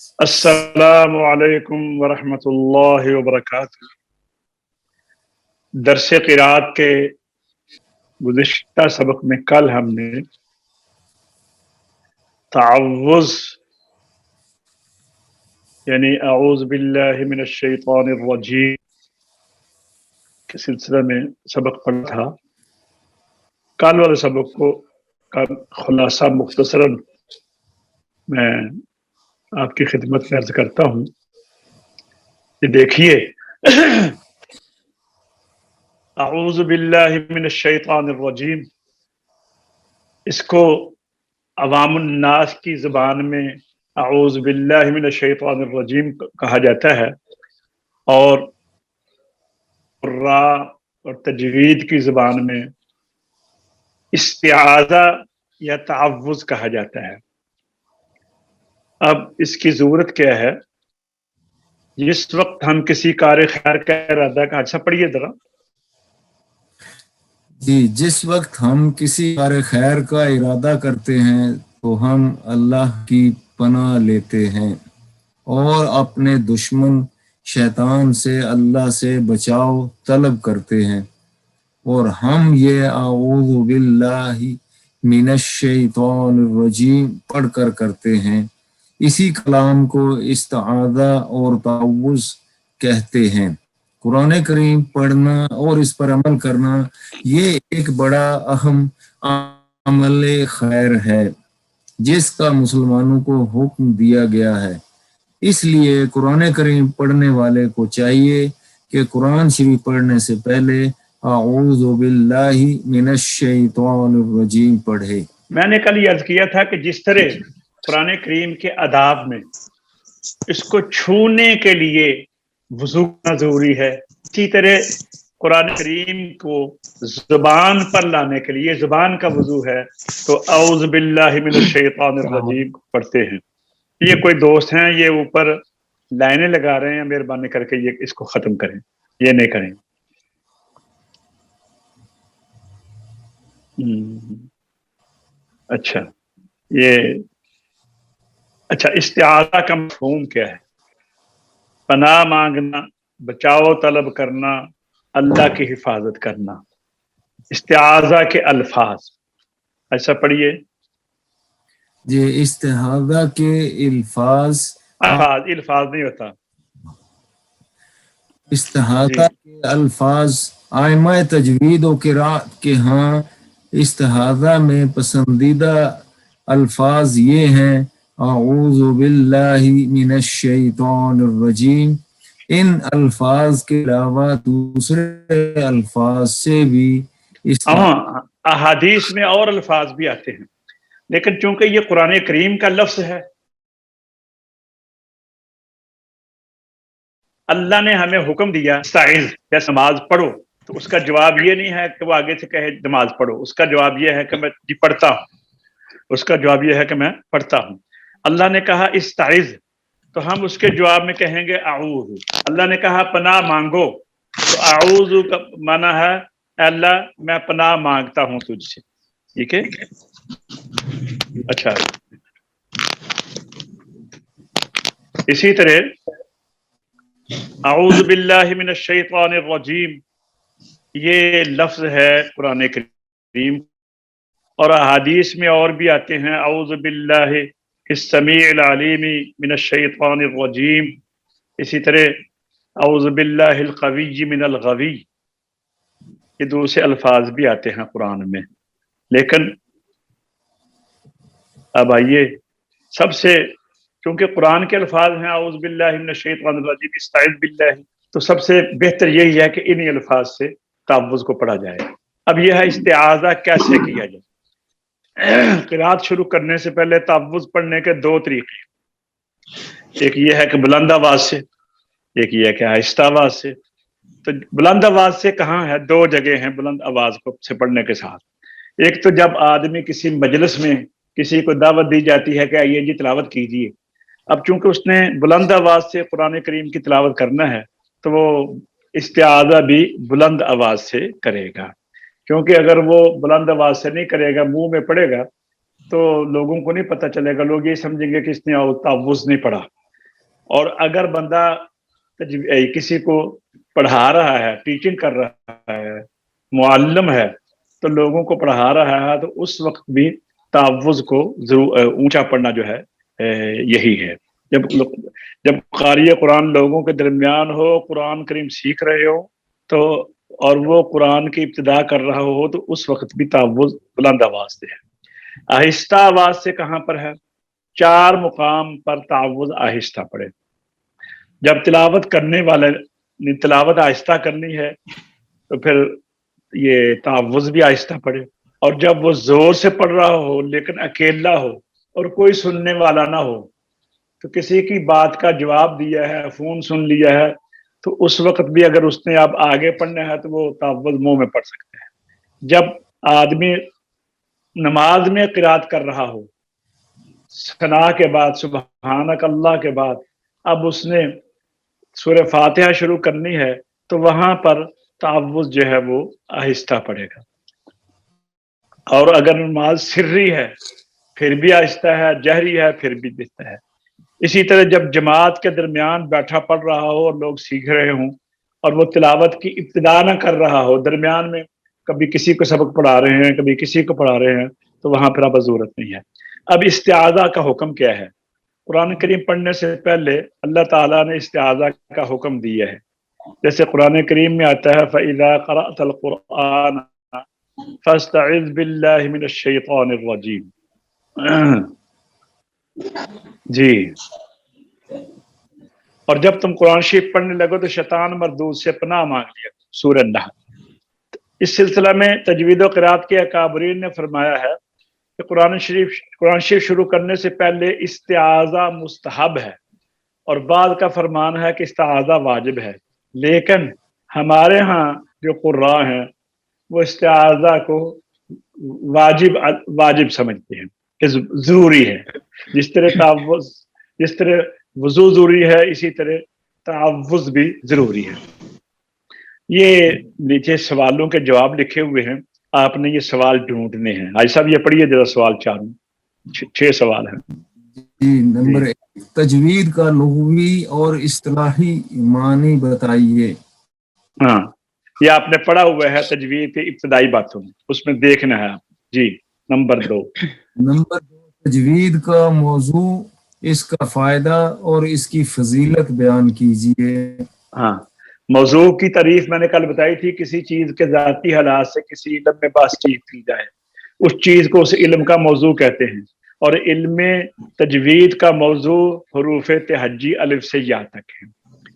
السلام علیکم ورحمۃ اللہ وبرکاتہ۔ درس قرات کے گزشتہ سبق میں کل ہم نے تعوذ یعنی اعوذ باللہ من الشیطان الرجیم کے سلسلے میں سبق پڑھا تھا۔ کل والے سبق کا خلاصہ مختصراً میں آپ کی خدمت میں عرض کرتا ہوں کہ دیکھیے، اعوذ باللہ من الشیطان الرجیم، اس کو عوام الناس کی زبان میں اعوذ باللہ من الشیطان الرجیم کہا جاتا ہے، اور قراء اور تجوید کی زبان میں استعاذہ یا تعوذ کہا جاتا ہے۔ اب اس کی ضرورت کیا ہے؟ جس وقت ہم کسی کار خیر کا ارادہ کا اچھا پڑھیے ذرا۔ جی، جس وقت ہم کسی کار خیر کا ارادہ کرتے ہیں تو ہم اللہ کی پناہ لیتے ہیں اور اپنے دشمن شیطان سے اللہ سے بچاؤ طلب کرتے ہیں، اور ہم یہ اعوذ باللہ من الشیطان الرجیم پڑھ کر کرتے ہیں۔ اسی کلام کو استعاذہ اور تعوذ کہتے ہیں۔ قرآن کریم پڑھنا اور اس پر عمل کرنا یہ ایک بڑا اہم عمل خیر ہے جس کا مسلمانوں کو حکم دیا گیا ہے۔ اس لیے قرآن کریم پڑھنے والے کو چاہیے کہ قرآن شریف پڑھنے سے پہلے اعوذ باللہ من الشیطان الرجیم پڑھے۔ میں نے کل یہ عرض کیا تھا کہ جس طرح قرآن کریم کے آداب میں اس کو چھونے کے لیے وضو کرنا ضروری ہے، اسی طرح قرآن کریم کو زبان پر لانے کے لیے زبان کا وضو ہے، تو اعوذ باللہ من الشیطان الرجیم پڑھتے ہیں۔ یہ کوئی دوست ہیں، یہ اوپر لائنیں لگا رہے ہیں، مہربانی کر کے یہ اس کو ختم کریں، یہ نہیں کریں۔ اچھا، استعاذہ کا مفہوم کیا ہے؟ پناہ مانگنا، بچاؤ طلب کرنا، اللہ کی حفاظت کرنا۔ استعاذہ کے الفاظ ایسا پڑھیے۔ جی، استعاذہ کے الفاظ نہیں ہوتا، استعاذہ کے الفاظ ائمہ تجوید و قرات کے ہاں استعاذہ میں پسندیدہ الفاظ یہ ہیں: اعوذ باللہ من الشیطان الرجیم۔ ان الفاظ کے علاوہ دوسرے الفاظ سے بھی احادیث میں اور الفاظ بھی آتے ہیں، لیکن چونکہ یہ قرآن کریم کا لفظ ہے، اللہ نے ہمیں حکم دیا استعذ یا نماز پڑھو، تو اس کا جواب یہ نہیں ہے کہ وہ آگے سے کہے نماز پڑھو، اس کا جواب یہ ہے کہ میں پڑھتا ہوں، اس کا جواب یہ ہے کہ میں پڑھتا ہوں۔ اللہ نے کہا استعذ، تو ہم اس کے جواب میں کہیں گے اعوذ۔ اللہ نے کہا پناہ مانگو، تو اعوذ کا معنی ہے اے اللہ میں پناہ مانگتا ہوں تجھ سے، ٹھیک ہے؟ اچھا، اسی طرح اعوذ باللہ من الشیطان الرجیم یہ لفظ ہے قرآن کریم، اور احادیث میں اور بھی آتے ہیں اعوذ باللہ السمیع العلیم من الشیطان الرجیم، اسی طرح اعوذ باللہ القوی من الغوی، یہ دوسرے الفاظ بھی آتے ہیں قرآن میں۔ لیکن اب آئیے، سب سے چونکہ قرآن کے الفاظ ہیں اعوذ باللہ من الشیطان الرجیم استعذ باللہ، تو سب سے بہتر یہی ہے کہ انہی الفاظ سے تعوذ کو پڑھا جائے۔ اب یہ ہے استعاذہ کیسے کیا جائے۔ قرات شروع کرنے سے پہلے تعوذ پڑھنے کے دو طریقے، ایک یہ ہے کہ بلند آواز سے، ایک یہ ہے کہ آہستہ آواز سے۔ تو بلند آواز سے کہاں ہے؟ دو جگہ ہیں بلند آواز کو سے پڑھنے کے ساتھ۔ ایک تو جب آدمی کسی مجلس میں کسی کو دعوت دی جاتی ہے کہ آئیے جی تلاوت کیجیے، اب چونکہ اس نے بلند آواز سے قرآن کریم کی تلاوت کرنا ہے تو وہ استعاذہ بھی بلند آواز سے کرے گا، کیونکہ اگر وہ بلند آواز سے نہیں کرے گا، منہ میں پڑے گا، تو لوگوں کو نہیں پتہ چلے گا، لوگ یہ سمجھیں گے کہ اس نے تعوذ نہیں پڑھا۔ اور اگر بندہ کسی کو پڑھا رہا ہے، ٹیچنگ کر رہا ہے، معلم ہے، تو لوگوں کو پڑھا رہا ہے، تو اس وقت بھی تعوذ کو ضرور اونچا پڑھنا جو ہے یہی ہے. جب قاری قرآن لوگوں کے درمیان ہو، قرآن کریم سیکھ رہے ہو، تو اور وہ قرآن کی ابتدا کر رہا ہو، تو اس وقت بھی تعوذ بلند آواز سے ہے. آہستہ آواز سے کہاں پر ہے؟ 4 مقام پر تعوذ آہستہ پڑھے. جب تلاوت کرنے والے نے تلاوت آہستہ کرنی ہے تو پھر یہ تعوذ بھی آہستہ پڑھے. اور جب وہ زور سے پڑھ رہا ہو لیکن اکیلا ہو اور کوئی سننے والا نہ ہو، تو کسی کی بات کا جواب دیا ہے، فون سن لیا ہے، تو اس وقت بھی اگر اس نے اب آگے پڑھنا ہے تو وہ تعوذ منہ میں پڑھ سکتے ہیں. جب آدمی نماز میں قرات کر رہا ہو، ثنا کے بعد، سبحانک اللہ کے بعد، اب اس نے سورہ فاتحہ شروع کرنی ہے، تو وہاں پر تعوذ جو ہے وہ آہستہ پڑھے گا. اور اگر نماز سری ہے پھر بھی آہستہ ہے، جہری ہے پھر بھی آہستہ ہے. اسی طرح جب جماعت کے درمیان بیٹھا پڑھ رہا ہو اور لوگ سیکھ رہے ہوں اور وہ تلاوت کی ابتدا نہ کر رہا ہو، درمیان میں کبھی کسی کو سبق پڑھا رہے ہیں، کبھی کسی کو پڑھا رہے ہیں، تو وہاں پھر اب ضرورت نہیں ہے. اب استعاذہ کا حکم کیا ہے؟ قرآن کریم پڑھنے سے پہلے اللہ تعالیٰ نے استعاذہ کا حکم دیا ہے. جیسے قرآن کریم میں آتا ہے فَإِذَا قَرَأْتَ الْقُرْآنَ فَاسْتَعِذْ بِاللَّهِ مِنَ الشَّيْطَانِ الرَّجِيمِ. جی، اور جب تم قرآن شریف پڑھنے لگو تو شیطان مردود سے پناہ مانگ لیا. سورہ نحل. اس سلسلہ میں تجوید و قرات کے اکابرین نے فرمایا ہے کہ قرآن شریف شروع کرنے سے پہلے استعاذہ مستحب ہے، اور بعض کا فرمان ہے کہ استعاذہ واجب ہے. لیکن ہمارے ہاں جو قراء ہیں وہ استعاذہ کو واجب سمجھتے ہیں کہ ضروری ہے. جس طرح وضو ضروری ہے، اسی طرح تعوذ بھی ضروری ہے. یہ نیچے سوالوں کے جواب لکھے ہوئے ہیں، آپ نے یہ سوال ڈھونڈنے ہیں. آج صاحب یہ پڑھیے ذرا سوال 6 سوال ہیں. نمبر 1، تجوید کا لغوی اور اصطلاحی معنی بتائیے. ہاں، یہ آپ نے پڑھا ہوا ہے تجوید کے ابتدائی باتوں میں، اس میں دیکھنا ہے آپ. جی. نمبر 2، تجوید کا موضوع، اس کا فائدہ اور اس کی فضیلت بیان کیجیے. ہاں، موضوع کی تعریف میں نے کل بتائی تھی. کسی چیز کے ذاتی حالات سے کسی علم میں بات چیت کی جائے، اس چیز کو اس علم کا موضوع کہتے ہیں. اور علم تجوید کا موضوع حروف تہجی الف سے یا تک ہے.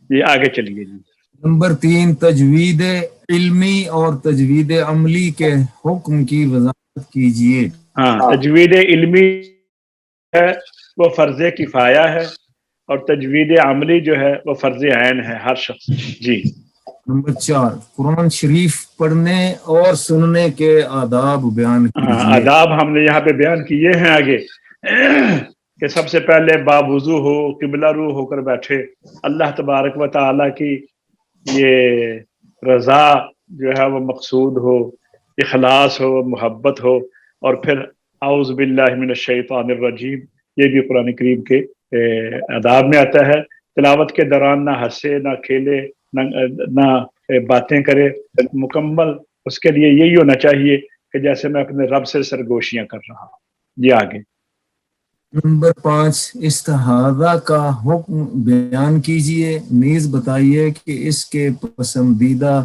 یہ آگے چلیے. جی. نمبر 3، تجوید علمی اور تجوید عملی کے حکم کی وضاحت کیجیے. ہاں، تجوید علمی ہے وہ فرض کفایہ ہے، اور تجوید عملی جو ہے وہ فرض عین ہے ہر شخص. جی. نمبر 4، قرآن شریف پڑھنے اور سننے کے آداب بیان کیجیے. آداب ہم نے یہاں پہ بیان کیے ہیں آگے، کہ سب سے پہلے باوضو ہو، قبلہ رو ہو کر بیٹھے، اللہ تبارک و تعالیٰ کی یہ رضا جو ہے وہ مقصود ہو، اخلاص ہو، محبت ہو. اور پھر اعوذ باللہ من الشیطان الرجیم، یہ بھی قرآن کریم کے آداب میں آتا ہے. تلاوت کے دوران نہ ہنسے، نہ کھیلے، نہ باتیں کرے. مکمل اس کے لیے یہی ہونا چاہیے کہ جیسے میں اپنے رب سے سرگوشیاں کر رہا ہوں. جی. آگے. نمبر 5، استعاذہ کا حکم بیان کیجیے، نیز بتائیے کہ اس کے پسندیدہ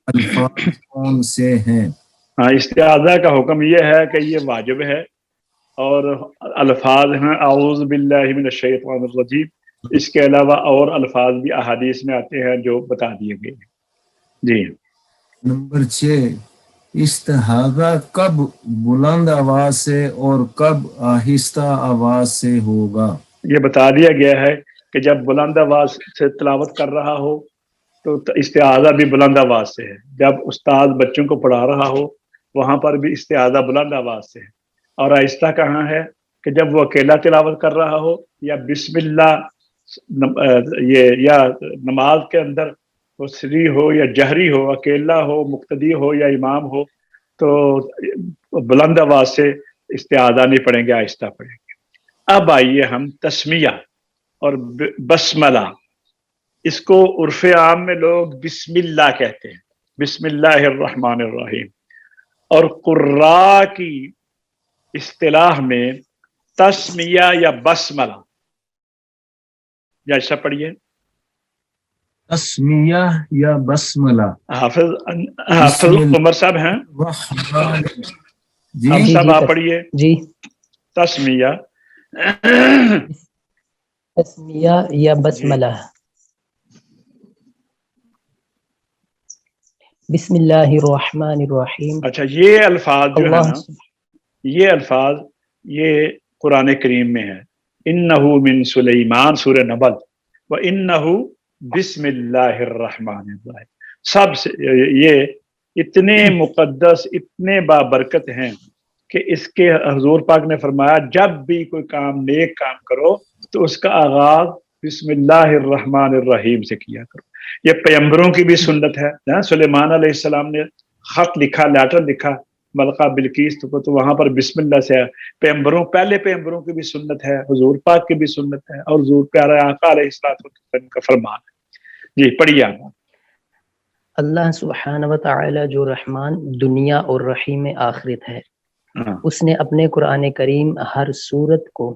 الفاظ کون سے ہیں. ہاں، استعاذہ کا حکم یہ ہے کہ یہ واجب ہے، اور الفاظ ہیں اعوذ باللہ من الشیطان الرجیم. اس کے علاوہ اور الفاظ بھی احادیث میں آتے ہیں جو بتا دیے گئے ہیں. جی. نمبر 6، استعاذہ کب بلند آواز سے اور کب آہستہ آواز سے ہوگا. یہ بتا دیا گیا ہے کہ جب بلند آواز سے تلاوت کر رہا ہو تو استعاذہ بھی بلند آواز سے ہے. جب استاد بچوں کو پڑھا رہا ہو وہاں پر بھی استعاذہ بلند آواز سے ہے. اور آہستہ کہاں ہے؟ کہ جب وہ اکیلا تلاوت کر رہا ہو، یا بسم اللہ یا نماز کے اندر وہ سری ہو یا جہری ہو، اکیلا ہو، مقتدی ہو یا امام ہو، تو بلند آواز سے استعاذہ نہیں پڑھیں گے، آہستہ پڑھیں گے. اب آئیے ہم تسمیہ اور بسملہ، اس کو عرف عام میں لوگ بسم اللہ کہتے ہیں، بسم اللہ الرحمن الرحیم، اور قراء کی اصطلاح میں تسمیہ یا بسملہ، یا ایسا پڑھیے تسمیہ یا بسملہ. حافظ عمر صاحب ہیں، جی حافظ جی صاحب جی آپ پڑھیے جی تسمیہ. تسمیہ یا بسملہ. بسم اللہ الرحمن الرحیم. اچھا، یہ الفاظ جو ہے اللہ نا، یہ الفاظ یہ قرآن کریم میں ہے. انہو من سلیمان، سورہ نبل، و انہو بسم اللہ الرحمن الرحیم. سب سے یہ اتنے مقدس، اتنے بابرکت ہیں کہ اس کے حضور پاک نے فرمایا جب بھی کوئی کام، نیک کام کرو تو اس کا آغاز بسم اللہ الرحمن الرحیم سے کیا کرو. یہ پیغمبروں کی بھی سنت ہے. سلیمان علیہ السلام نے خط لکھا، لیٹر لکھا ملکہ بلقیس کو، تو وہاں پر بسم اللہ سے ہے. پیغمبروں، پہلے پیغمبروں کی بھی سنت ہے، حضور پاک کی بھی سنت ہے، اور حضور پیارے آقا علیہ السلام کا فرمان ہے. جی پڑھیے آپ. اللہ سبحانہ و تعالی جو رحمان دنیا اور رحیم آخرت ہے، ہاں اس نے اپنے قرآن کریم ہر سورت کو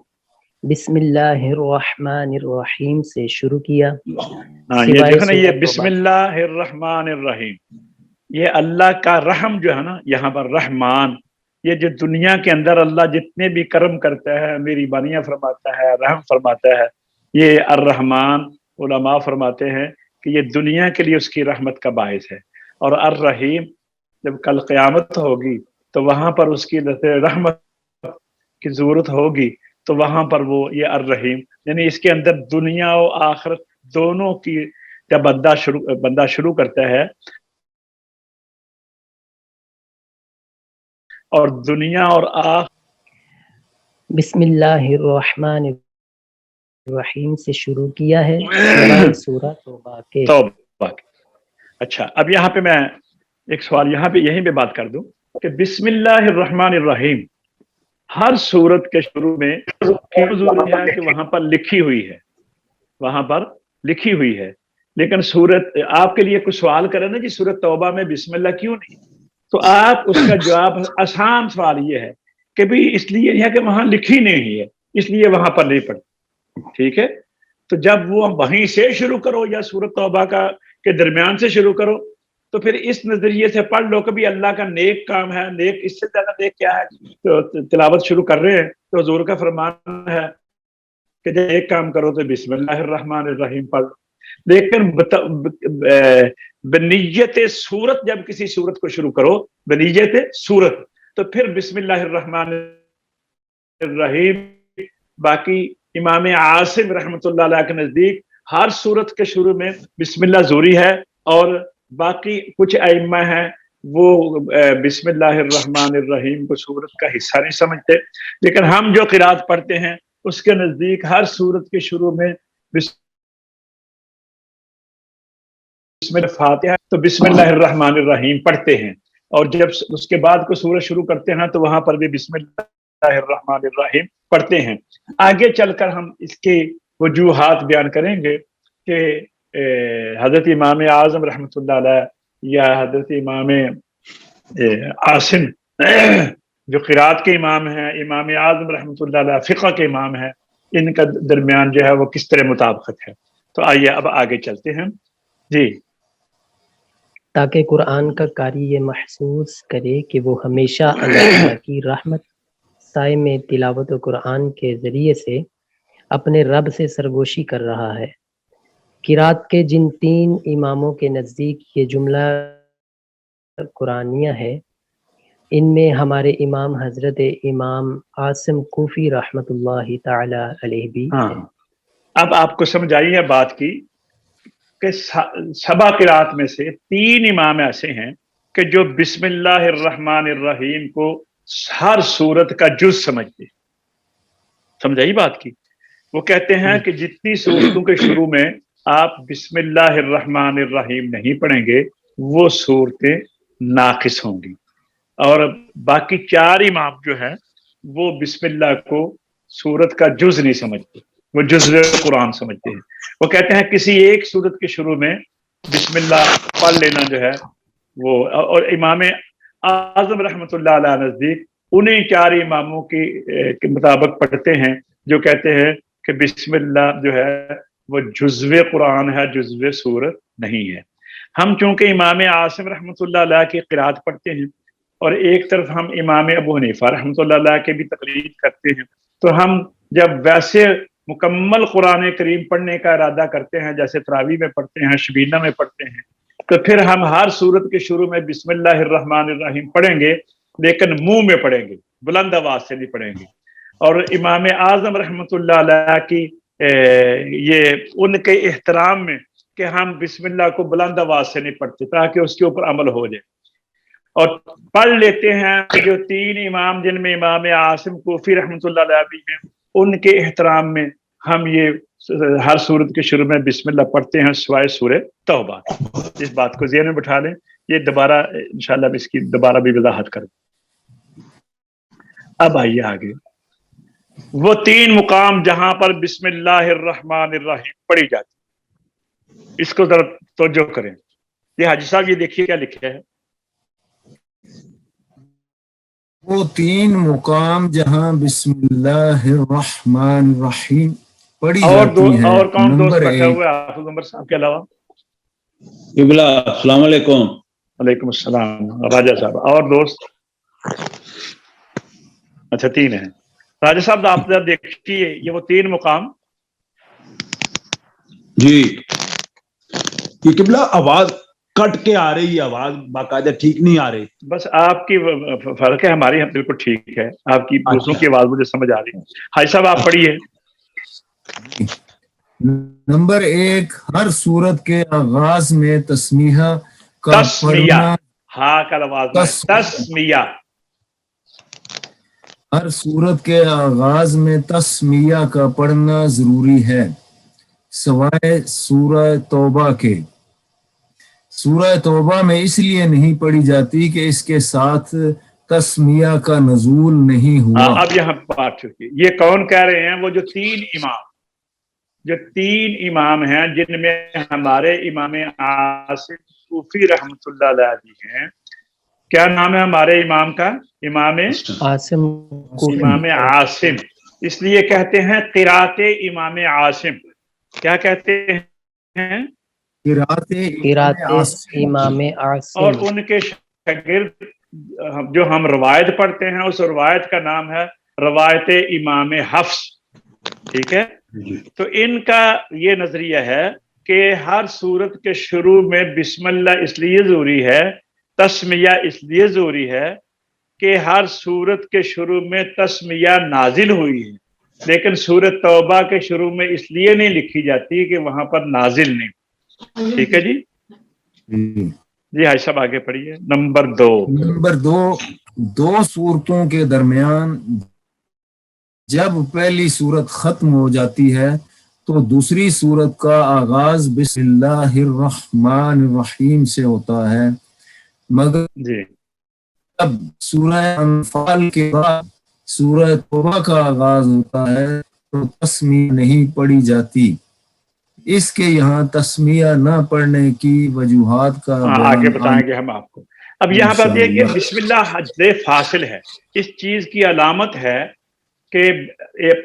بسم اللہ الرحمن الرحیم سے شروع کیا. ہاں، یہ سوائے دیکھو نا، یہ سورۃ بسم توبہ. اللہ الرحمن الرحیم، یہ اللہ کا رحم جو ہے نا، یہاں پر رحمان، یہ جو دنیا کے اندر اللہ جتنے بھی کرم کرتا ہے، میری بانیاں فرماتا ہے، رحم فرماتا ہے، یہ الرحمن علماء فرماتے ہیں کہ یہ دنیا کے لیے اس کی رحمت کا باعث ہے. اور الرحیم جب کل قیامت ہوگی تو وہاں پر اس کی رحمت کی ضرورت ہوگی، تو وہاں پر وہ یہ الرحیم، یعنی اس کے اندر دنیا و آخرت دونوں کی جب بندہ شروع کرتا ہے، اور دنیا اور بسم اللہ الرحمن الرحیم سے شروع کیا ہے، سوائے سورہ توبہ کے. توبہ. اچھا، اب یہاں پہ میں ایک سوال یہیں پہ بات کر دوں کہ بسم اللہ الرحمن الرحیم ہر سورت کے شروع میں کیوں ضروری ہے کہ وہاں پر لکھی ہوئی ہے، وہاں پر لکھی ہوئی ہے. لیکن سورت آپ کے لیے کچھ سوال کرے نا جی سورت توبہ میں بسم اللہ کیوں نہیں، تو آپ اس کا جواب، آسان سوال یہ ہے کہ بھی اس لیے ہے کہ وہاں لکھی نہیں ہے، اس لیے وہاں پر نہیں پڑھی. ٹھیک ہے، تو جب وہ وہیں سے شروع کرو یا سورت توبہ کے درمیان سے شروع کرو، تو پھر اس نظریے سے پڑھ لو کہ بھی اللہ کا نیک کام ہے، نیک اس سے زیادہ نیک کیا ہے. تو تلاوت شروع کر رہے ہیں تو حضور کا فرمان ہے کہ جب ایک کام کرو تو بسم اللہ الرحمن الرحیم پڑھ لو. لیکن بنیت سورت، جب کسی سورت کو شروع کرو بنیت سورت، تو پھر بسم اللہ الرحمن الرحیم. باقی امام عاصم رحمۃ اللہ علیہ کے نزدیک ہر سورت کے شروع میں بسم اللہ ضروری ہے، اور باقی کچھ ائمہ ہیں وہ بسم اللہ الرحمن الرحیم کو سورت کا حصہ نہیں سمجھتے. لیکن ہم جو قرات پڑھتے ہیں اس کے نزدیک ہر سورت کے شروع میں بسم اللہ فاتحہ، تو بسم اللہ الرحمن الرحیم پڑھتے ہیں، اور جب اس کے بعد کو سورت شروع کرتے ہیں تو وہاں پر بھی بسم اللہ الرحمن الرحیم پڑھتے ہیں. آگے چل کر ہم اس کے وجوہات بیان کریں گے کہ حضرت امام اعظم رحمۃ اللہ علیہ یا حضرت امام عاصم جو قرات کے امام ہیں، امام اعظم رحمۃ اللہ علیہ فقہ کے امام ہیں، ان کا درمیان جو ہے وہ کس طرح مطابقت ہے. تو آئیے اب آگے چلتے ہیں. جی، تاکہ قرآن کا قاری یہ محسوس کرے کہ وہ ہمیشہ اللہ تعالیٰ کی رحمت سائے میں تلاوت و قرآن کے ذریعے سے اپنے رب سے سرگوشی کر رہا ہے. قرات کے جن 3 اماموں کے نزدیک یہ جملہ قرآنیہ ہے، ان میں ہمارے امام حضرت امام عاصم کوفی رحمۃ اللہ تعالی علیہ بھی ہاں. ہے. اب آپ کو سمجھ آئی ہے بات کی کہ سبا قرات میں سے 3 امام ایسے ہیں کہ جو بسم اللہ الرحمن الرحیم کو ہر سورت کا جز سمجھتے. سمجھ آئی بات کی؟ وہ کہتے ہیں کہ جتنی سورتوں کے شروع میں آپ بسم اللہ الرحمن الرحیم نہیں پڑھیں گے وہ صورتیں ناقص ہوں گی. اور باقی 4 امام جو ہیں وہ بسم اللہ کو سورت کا جز نہیں سمجھتے، وہ جزو قرآن سمجھتے ہیں. وہ کہتے ہیں کسی ایک صورت کے شروع میں بسم اللہ پڑھ لینا جو ہے وہ, اور امام اعظم رحمۃ اللہ علیہ نزدیک انہیں 4 اماموں کے مطابق پڑھتے ہیں جو کہتے ہیں کہ بسم اللہ جو ہے وہ جزو قرآن ہے, جزو سورت نہیں ہے. ہم چونکہ امام عاصم رحمۃ اللہ علیہ کی قرات پڑھتے ہیں اور ایک طرف ہم امام ابو حنیفہ رحمۃ اللہ علیہ کے بھی تقلید کرتے ہیں, تو ہم جب ویسے مکمل قرآن کریم پڑھنے کا ارادہ کرتے ہیں جیسے تراویح میں پڑھتے ہیں, شبینہ میں پڑھتے ہیں, تو پھر ہم ہر صورت کے شروع میں بسم اللہ الرحمن الرحیم پڑھیں گے, لیکن منہ میں پڑھیں گے, بلند آواز سے نہیں پڑھیں گے. اور امام اعظم رحمۃ اللہ علیہ کی یہ ان کے احترام میں کہ ہم بسم اللہ کو بلند آواز سے نہیں پڑھتے تاکہ اس کے اوپر عمل ہو جائے, اور پڑھ لیتے ہیں جو 3 امام جن میں امام عاصم کوفی رحمۃ اللہ علیہ بھی ہیں, ان کے احترام میں ہم یہ ہر صورت کے شروع میں بسم اللہ پڑھتے ہیں سوائے سورہ توبہ. اس بات کو ذہن میں بٹھا لیں, یہ دوبارہ انشاءاللہ اس کی دوبارہ بھی وضاحت کریں. اب آئیے آگے, وہ 3 مقام جہاں پر بسم اللہ الرحمن الرحیم پڑھی جاتی, اس کو ذرا توجہ کریں. یہ حاجی صاحب یہ دیکھیے کیا لکھا ہے, وہ 3 مقام جہاں بسم اللہ الرحمن الرحیم پڑھی جاتی ہے. اور کون دوست نمبر بیٹھا 1 ہوا ہے حافظ عمر صاحب کے علاوہ؟ قبلہ السلام علیکم. وعلیکم السلام. راجہ صاحب اور دوست؟ اچھا 3 ہیں. راجہ صاحب آپ دیکھیے یہ وہ 3 مقام. جی یہ قبلہ آواز کٹ کے آ رہی ہے, آواز باقاعدہ ٹھیک نہیں آ رہی. بس آپ کی فرق ہے, ہماری بالکل ٹھیک ہے, آپ کی دوسروں کی آواز مجھے سمجھ آ رہی ہے. حاجی صاحب آپ پڑھیے. نمبر 1 ہر صورت کے آغاز میں تسمیہ کا تسمیہ, پڑھنا. ہاں کل آواز میں تسمیہ. ہر صورت کے آغاز میں تسمیہ کا پڑھنا ضروری ہے سوائے سورہ توبہ کے. سورہ توبہ میں اس لیے نہیں پڑھی جاتی کہ اس کے ساتھ تسمیہ کا نزول نہیں ہوا. اب یہاں بات چکی, یہ کون کہہ رہے ہیں؟ وہ جو 3 امام ہیں جن میں ہمارے امام عاصم کوفی رحمۃ اللہ علیہ بھی ہیں. کیا نام ہے ہمارے امام کا؟ امام عاصم کوفی. امام عاصم. اس لیے کہتے ہیں قرات امام عاصم. کیا کہتے ہیں؟ قرات امام عاصم. اور ان کے شاگرد جو ہم روایت پڑھتے ہیں اس روایت کا نام ہے روایت امام حفص. ٹھیک ہے, تو ان کا یہ نظریہ ہے کہ ہر صورت کے شروع میں بسم اللہ اس لیے ضروری ہے, تسمیہ اس لیے ضروری ہے کہ ہر صورت کے شروع میں تسمیہ نازل ہوئی ہے, لیکن سورۃ توبہ کے شروع میں اس لیے نہیں لکھی جاتی کہ وہاں پر نازل نہیں. ٹھیک ہے جی. جی حاج صاحب آگے پڑھیے. نمبر 2 صورتوں کے درمیان جب پہلی صورت ختم ہو جاتی ہے تو دوسری صورت کا آغاز بسم اللہ الرحمن الرحیم سے ہوتا ہے, مگر جی جب سورہ انفال کے بعد سورہ توبہ کا آغاز ہوتا ہے تو تسمیہ نہیں پڑھی جاتی. اس کے یہاں تسمیہ نہ پڑھنے کی وجوہات کا آگے بتائیں گے ہم آپ کو. اب یہاں پر دیکھیے بسم اللہ حد فاصل ہے. اس چیز کی علامت ہے کہ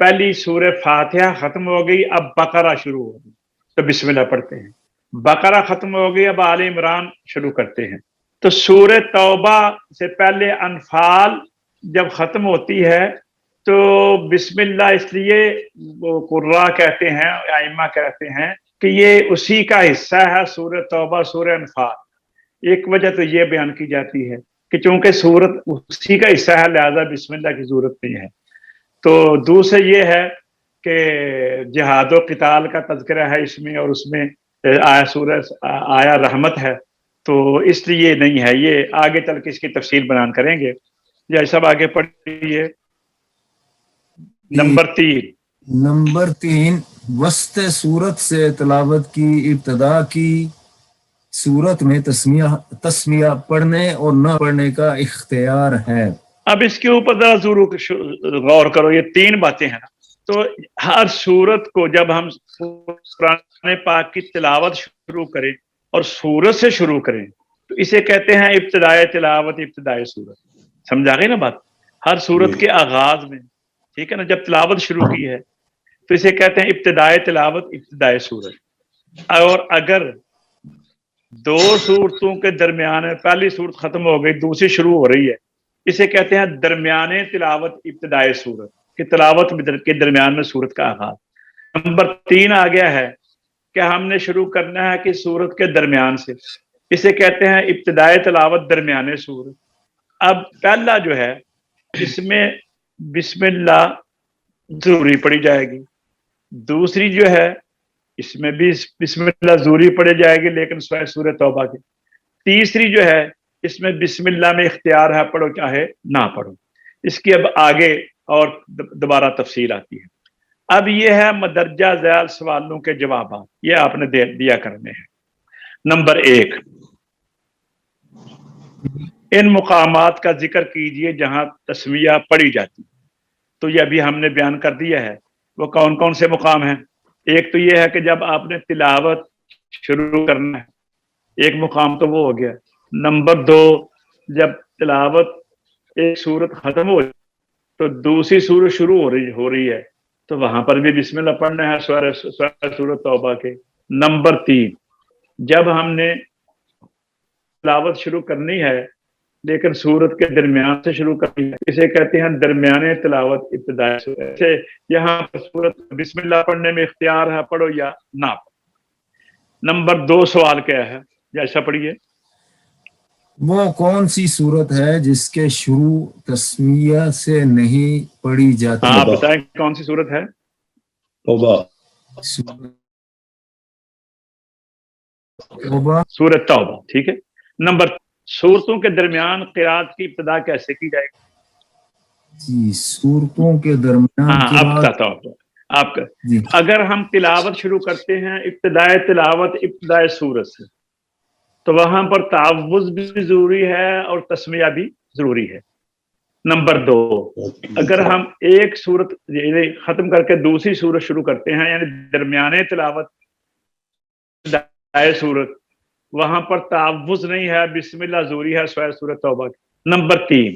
پہلی سورہ فاتحہ ختم ہو گئی, اب بقرہ شروع ہو گئی تو بسم اللہ پڑھتے ہیں. بقرہ ختم ہو گئی, اب آل عمران شروع کرتے ہیں. تو سورہ توبہ سے پہلے انفال جب ختم ہوتی ہے تو بسم اللہ اس لیے قراء کہتے ہیں, ائمہ کہتے ہیں کہ یہ اسی کا حصہ ہے سورہ توبہ سورہ انفال. ایک وجہ تو یہ بیان کی جاتی ہے کہ چونکہ سورت اسی کا حصہ ہے لہذا بسم اللہ کی ضرورت نہیں ہے. تو دوسرے یہ ہے کہ جہاد و قتال کا تذکرہ ہے اس میں, اور اس میں سورہ آیا رحمت ہے, تو اس لیے نہیں ہے. یہ آگے چل کے اس کی تفصیل بیان کریں گے. یہ سب آگے پڑھیے. نمبر 3 وسط صورت سے تلاوت کی ابتدا کی صورت میں تسمیہ پڑھنے اور نہ پڑھنے کا اختیار ہے. اب اس کے اوپر ذرا ضرور غور کرو. یہ 3 باتیں ہیں نا, تو ہر صورت کو جب ہم قرآن پاک کی تلاوت شروع کریں اور سورت سے شروع کریں تو اسے کہتے ہیں ابتدائے تلاوت، ابتدائے سورت. سمجھا گئی نا بات؟ ہر سورت کے آغاز میں، ٹھیک ہے نا، جب تلاوت شروع کی ہے تو اسے کہتے ہیں ابتدائے تلاوت، ابتدائے سورت. اور اگر دو صورتوں کے درمیان میں پہلی صورت ختم ہو گئی، دوسری شروع ہو رہی ہے، اسے کہتے ہیں درمیانے تلاوت، ابتدائے سورت، کہ تلاوت کے درمیان میں سورت کا آغاز. نمبر 3 آ گیا ہے کہ ہم نے شروع کرنا ہے کہ سورت کے درمیان سے، اسے کہتے ہیں ابتدائے تلاوت، درمیانے سورت. اب پہلا جو ہے اس میں بسم اللہ ضروری پڑی جائے گی، دوسری جو ہے اس میں بھی بسم اللہ ضروری پڑی جائے گی لیکن سوائے سورہ توبہ کے، تیسری جو ہے اس میں بسم اللہ میں اختیار ہے، پڑھو چاہے نہ پڑھو. اس کی اب آگے اور دوبارہ تفصیل آتی ہے. اب یہ ہے مدرجہ ذیل سوالوں کے جوابات، یہ آپ نے دیا کرنے ہیں. نمبر 1، ان مقامات کا ذکر کیجئے جہاں تسمیہ پڑھی جاتی. تو یہ ابھی ہم نے بیان کر دیا ہے. وہ کون کون سے مقام ہیں؟ ایک تو یہ ہے کہ جب آپ نے تلاوت شروع کرنا ہے، ایک مقام تو وہ ہو گیا. نمبر 2، جب تلاوت ایک سورت ختم ہو تو دوسری سورت شروع ہو رہی ہے تو وہاں پر بھی بسم اللہ پڑھنا ہے سورۃ توبہ کے. نمبر 3، جب ہم نے تلاوت شروع کرنی ہے لیکن سورت کے درمیان سے شروع کرنی ہے، اسے کہتے ہیں درمیانے تلاوت، ابتدائی سورت. یہاں پر سورت بسم اللہ پڑھنے میں اختیار ہے، پڑھو یا نہ پڑھو. نمبر 2 سوال کیا ہے؟ جیسا پڑھیے. وہ کون سی صورت ہے جس کے شروع تسمیہ سے نہیں پڑھی جاتی؟ آپ بتائیں کون سی صورت ہے؟ توبہ. سورۃ توبہ، ٹھیک ہے. نمبر، صورتوں کے درمیان قرات کی ابتدا کیسے کی جائے گی؟ جی، صورتوں کے درمیان اب بتاتا ہوں آپ کا. جی، اگر ہم تلاوت شروع کرتے ہیں ابتدائے تلاوت، ابتدائے سورت سے، تو وہاں پر تعوذ بھی ضروری ہے اور تسمیہ بھی ضروری ہے. نمبر 2، اگر ہم ایک سورت ختم کر کے دوسری سورت شروع کرتے ہیں یعنی درمیانے تلاوت، ابتدائے سورت، وہاں پر تعوذ نہیں ہے، بسم اللہ ضروری ہے سوائے سورۃ توبہ. نمبر 3،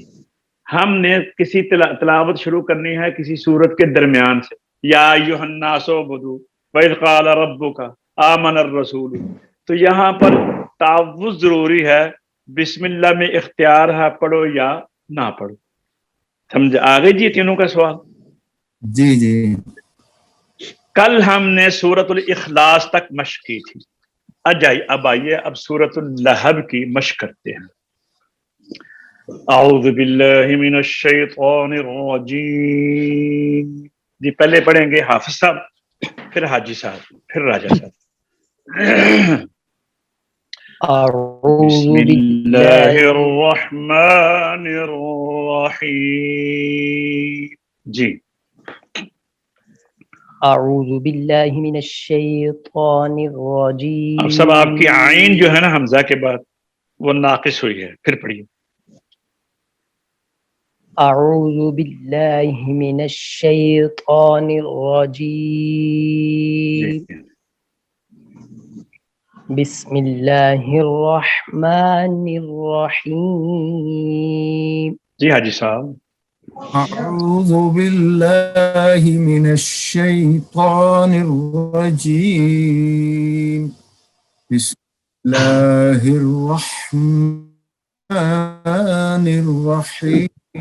ہم نے کسی تلاوت شروع کرنی ہے کسی سورت کے درمیان سے، یا ایھا الناس اعبدوا وَإِذْ قَالَ رَبُّكَ آمَنَ الرَّسُولُ، تو یہاں پر تعوذ ضروری ہے، بسم اللہ میں اختیار ہے، پڑھو یا نہ پڑھو. سمجھ آگے جی تینوں کا سوال؟ جی جی. کل ہم نے سورۃ الاخلاص تک مشق کی تھی. اب آئیے اب سورۃ اللہب کی مشق کرتے ہیں. اعوذ باللہ من الشیطان الرجیم. جی پہلے پڑھیں گے حافظ صاحب، پھر حاجی صاحب، پھر راجہ صاحب. بسم اللہ الرحمن الرحیم. جی اعوذ باللہ من الشیطان الرجیم. اب سب آپ کی عین جو ہے نا حمزہ کے بعد وہ ناقص ہوئی ہے، پھر پڑھیے. اعوذ باللہ من الشیطان الرجیم. بسم اللہ الرحمن الرحیم. جی حاجی صاحب. اعوذ باللہ من الشیطان الرجیم. بسم اللہ الرحمن الرحیم.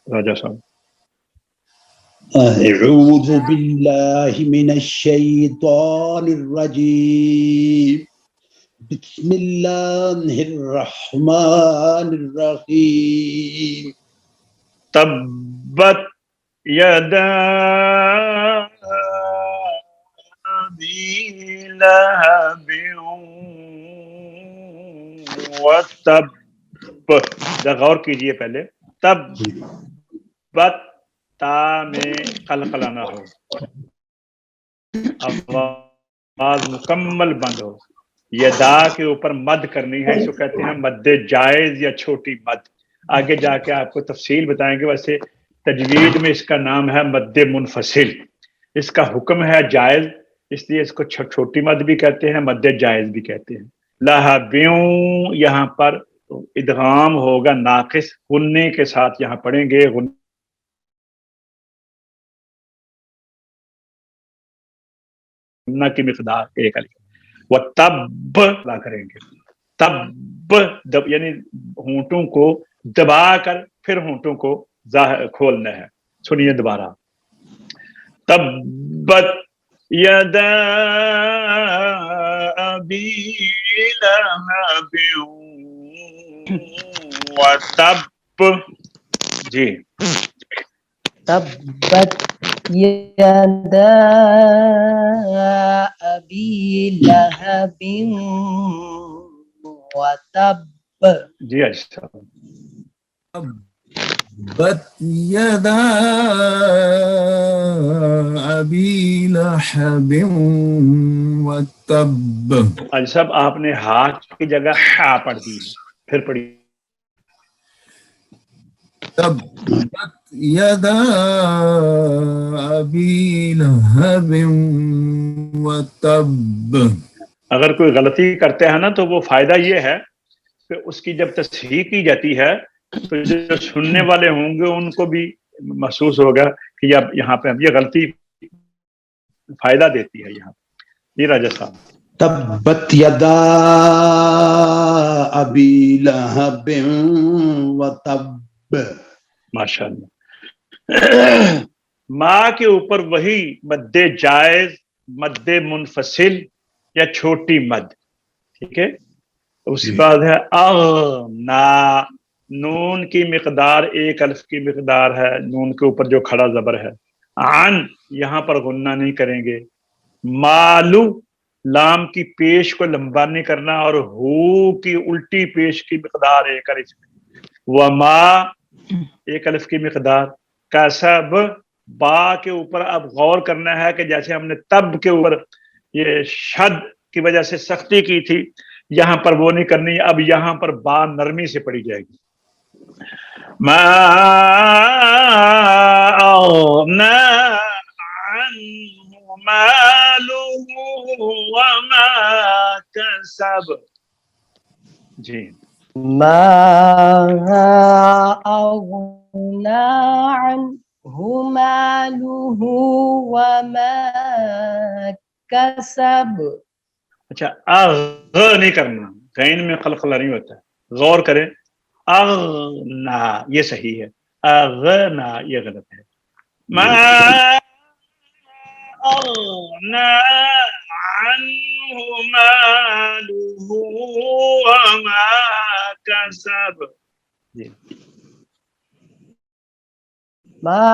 راجہ صاحب. اعوذ باللہ من الشیطان الرجیم. بسم اللہ الرحمن الرحیم. تبت یدا ابی لہب وتب. غور کیجئے پہلے، تبت تا میں قلقلہ نہ ہو، آواز مکمل بند ہو. یدا کے اوپر مد کرنی ہے، اس کو کہتے ہیں مد جائز یا چھوٹی مد. آگے جا کے آپ کو تفصیل بتائیں گے. ویسے تجوید میں اس کا نام ہے مد منفصل. اس کا حکم ہے جائز، اس لیے اس کو چھوٹی مد بھی کہتے ہیں، مد جائز بھی کہتے ہیں. لہبیوں یہاں پر ادغام ہوگا ناقص، غنے کے ساتھ یہاں پڑھیں گے. غنہ کی مقدار ایک الف. وہ تب کریں گے، تب یعنی ہونٹوں کو دبا کر پھر ہونٹوں کو کھولنا ہے. سنیے دوبارہ. تبت یدا ابی لہب وتب. جی تبت یدا ابی لہب وتب. جی اچھا. بت یدا ابی لہب وتب. آج صاحب آپ نے ہاتھ کی جگہ ہا پڑھ دی، پھر پڑھی. تبت یدا ابی لہب وتب. اگر کوئی غلطی کرتے ہیں نا تو وہ فائدہ یہ ہے کہ اس کی جب تصحیح کی جاتی ہے تو جو سننے والے ہوں گے ان کو بھی محسوس ہوگا کہ یہاں پہ یہ غلطی فائدہ دیتی ہے. یہاں یہ راجہ صاحب. تبت یدا ابی لہب وتب. ماشاء اللہ. ماں کے اوپر وہی مد جائز، مد منفصل یا چھوٹی مد. ٹھیک ہے. اس کے بعد ہے اغنا. نون کی مقدار ایک الف کی مقدار ہے، نون کے اوپر جو کھڑا زبر ہے. عن یہاں پر غنہ نہیں کریں گے. مالو لام کی پیش کو لمبا نہیں کرنا، اور ہو کی الٹی پیش کی مقدار ایک الف. وما ایک الف کی مقدار. کسب با کے اوپر اب غور کرنا ہے کہ جیسے ہم نے تب کے اوپر یہ شد کی وجہ سے سختی کی تھی، یہاں پر وہ نہیں کرنی. اب یہاں پر با نرمی سے پڑھی جائے گی. ما اغنا عنہ مالہ وما کسب. جی ما اغنا عنہ مالہ وما کسب. اچھا. اغ نہیں کرنا، غین میں قلقلہ نہیں ہوتا. غور کریں. اغنا یہ صحیح ہے، اغنا یہ غلط ہے. ما اغنا عنہ مالہ وما کسب. جی ما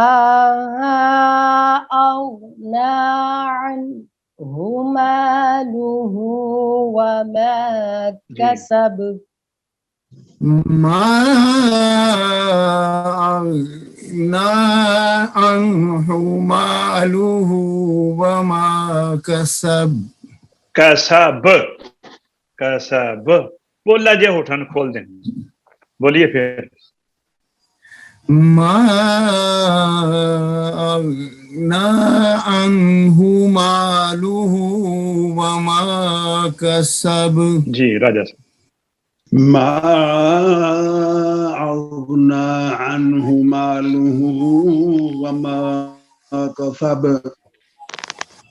اغنا عنہ مالہ وما کسب. ما اغنا عنہ مالہ وما کسب. کسب. کسب وہ لہجے اٹھن کھول دیں. بولیے پھر. ما اغنا عنہ مالہ وما کسب. جی راجہ صاحب. ما اغنا عنہ مالہ وما کسب.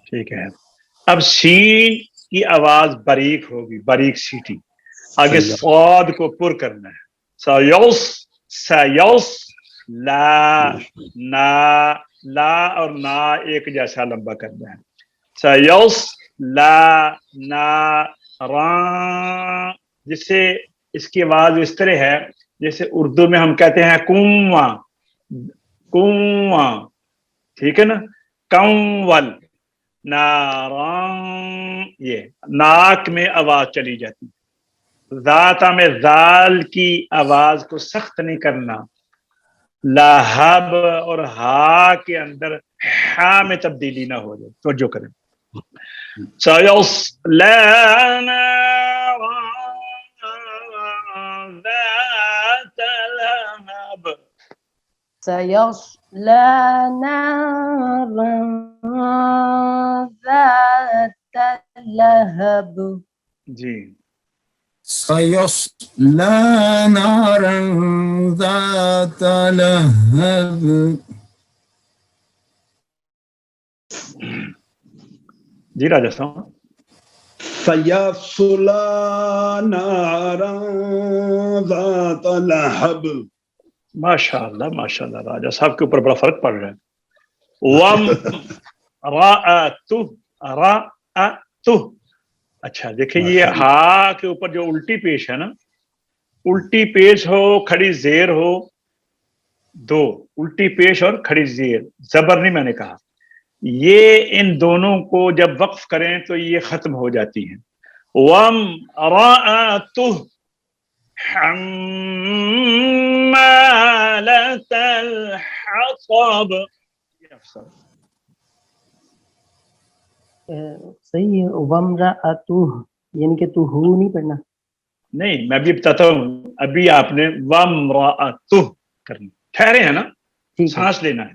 ٹھیک ہے. اب سین کی آواز باریک ہوگی، باریک سیٹی. آگے صاد کو پر کرنا ہے. سیوس سیوس لا نا لا اور نا ایک جیسا لمبا کرنا ہے. سیوس لا نا راں. جس سے اس کی آواز اس طرح ہے جیسے اردو میں ہم کہتے ہیں کنواں کنواں. ٹھیک ہے نا. کنول ناران. یہ ناک میں آواز چلی جاتی. ذاتہ میں ذال کی آواز کو سخت نہیں کرنا. لہب اور ہا کے اندر ہا میں تبدیلی نہ ہو جائے. توجہ کریں. سیصلی نارا ذات لہب. سيصلى نارا ذات لهب. جی سيصلى نارا ذات لهب. جی راجا صاحب. سيصلى نارا ذات لهب. ماشاء اللہ راجا صاحب کے اوپر بڑا فرق پڑ رہا ہے. وم رأتو. اچھا دیکھیں یہ ہا کے اوپر جو الٹی پیش ہے نا، الٹی پیش ہو کھڑی زیر ہو، دو الٹی پیش اور کھڑی زیر، زبر نہیں میں نے کہا، یہ ان دونوں کو جب وقف کریں تو یہ ختم ہو جاتی ہیں. وم رأتو حمالة الحطب. صحیح ہے. وامرأتہ یعنی کہ تو ہو نہیں پڑھنا. نہیں میں بھی بتاتا ہوں، ابھی آپ نے وامرأتہ کرنا، ٹھہرے ہیں نا، ٹھیک ہے. سانس لینا ہے.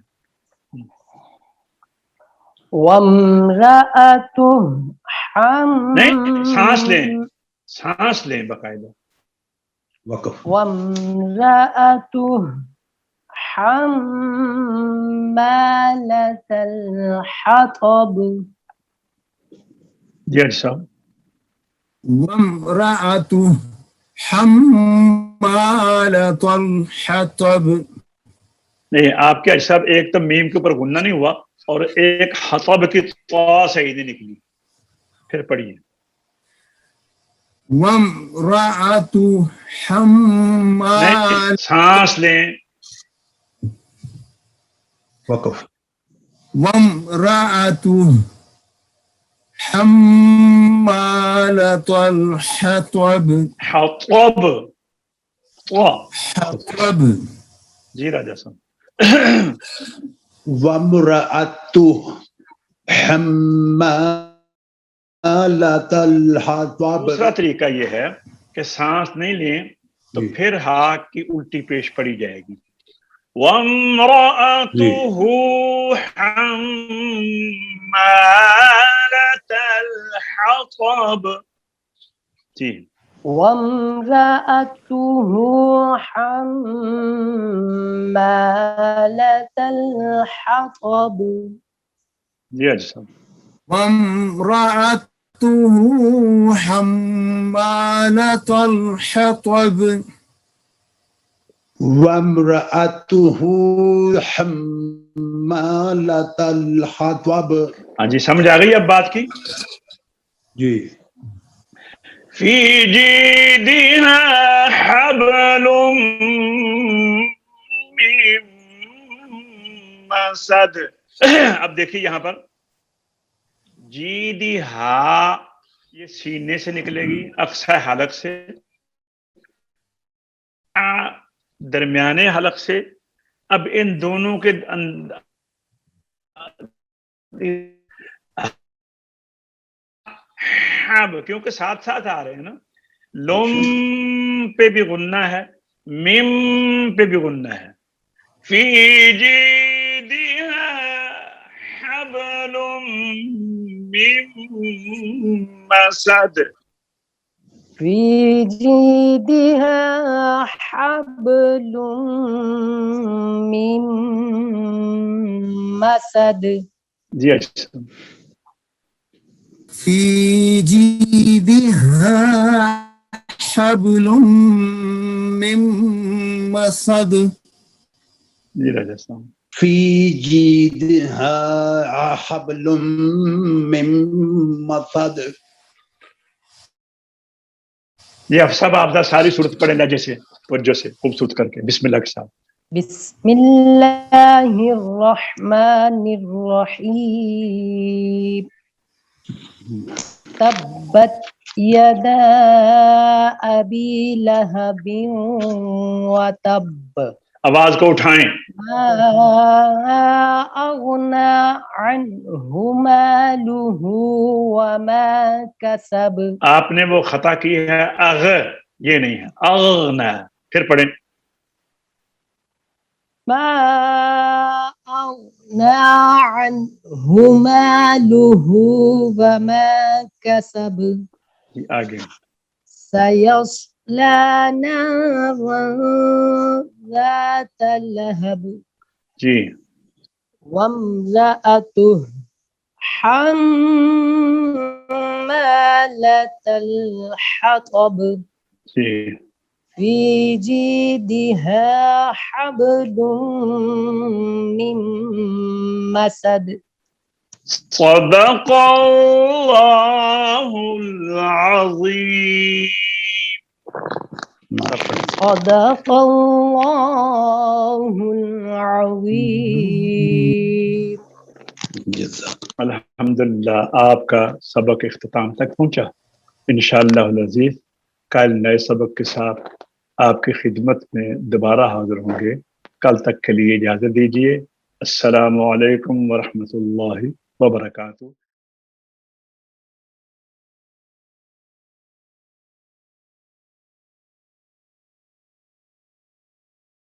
وامرأتہ نہیں سانس لیں باقاعدہ. وقف. وامرأتہ حمالة الحطب. جی حاجی صاحب. وامرأته حمالة الحطب. نہیں آپ کے حاجی صاحب ایک تو میم کے اوپر غنہ نہیں ہوا اور ایک حطب کی طا صحیح نہیں نکلی. پھر پڑھیے. وامرأته حمالة. سانس لیں. وقف. وامرأته حمالة الحطب. حطب طا. حطب. جی راجا صاحب. وامرأته حمالة الحطب. دوسرا طریقہ یہ ہے کہ سانس نہیں لیں تو جی. پھر ہا کی الٹی پیش پڑی جائے گی. وَامْرَأَتُهُ حَمَّالَةَ الْحَطَبِ. جی. وامرأته حمالة الحطب. جی حاجی صاحب. وامرأته حمالة الحطب. وامرأته حمالة الحطب. ہاں جی سمجھ آ گئی اب بات کی. جی. فی جیدہا حبل من مسد. اب دیکھیے یہاں پر جیدہا یہ سینے سے نکلے گی، اقصی حلق سے، درمیانے حلق سے. اب ان دونوں کے کیونکہ ساتھ ساتھ آ رہے ہیں نا، لم پہ بھی غنہ ہے، میم پہ بھی غنہ ہے. فی جیدہا حبل من مسد. في جيدها حبل من مسد. جی اچھا. في جيدها حبل من مسد. جی راجا صاحب. في جيدها حبل من مسد. یہ اب سب آپ ساری صورت پڑھیں لہجے سے، توجہ سے، خوبصورت کر کے. بسم اللہ کے ساتھ. بسم الله الرحمن الرحيم. تبت يدا أبي لهب وتب. آواز کو اٹھائیں. ما أغنى عنه ماله وما كسب. آپ نے وہ خطا کی ہے، اغ، یہ نہیں ہے، اغنا. پھر پڑھیں. ما أغنى عنه ماله وما كسب آگے سيصلى نارا ذات لهب جی وامرأته حمالة الحطب جی في جيدها حبل من مسد صدق اللہ العظیم. صدق الله العظيم. جزاک الحمدللہ آپ کا سبق اختتام تک پہنچا. انشاءاللہ العزیز کل نئے سبق کے ساتھ آپ کی خدمت میں دوبارہ حاضر ہوں گے. کل تک کے لیے اجازت دیجیے. السلام علیکم ورحمۃ اللہ وبرکاتہ.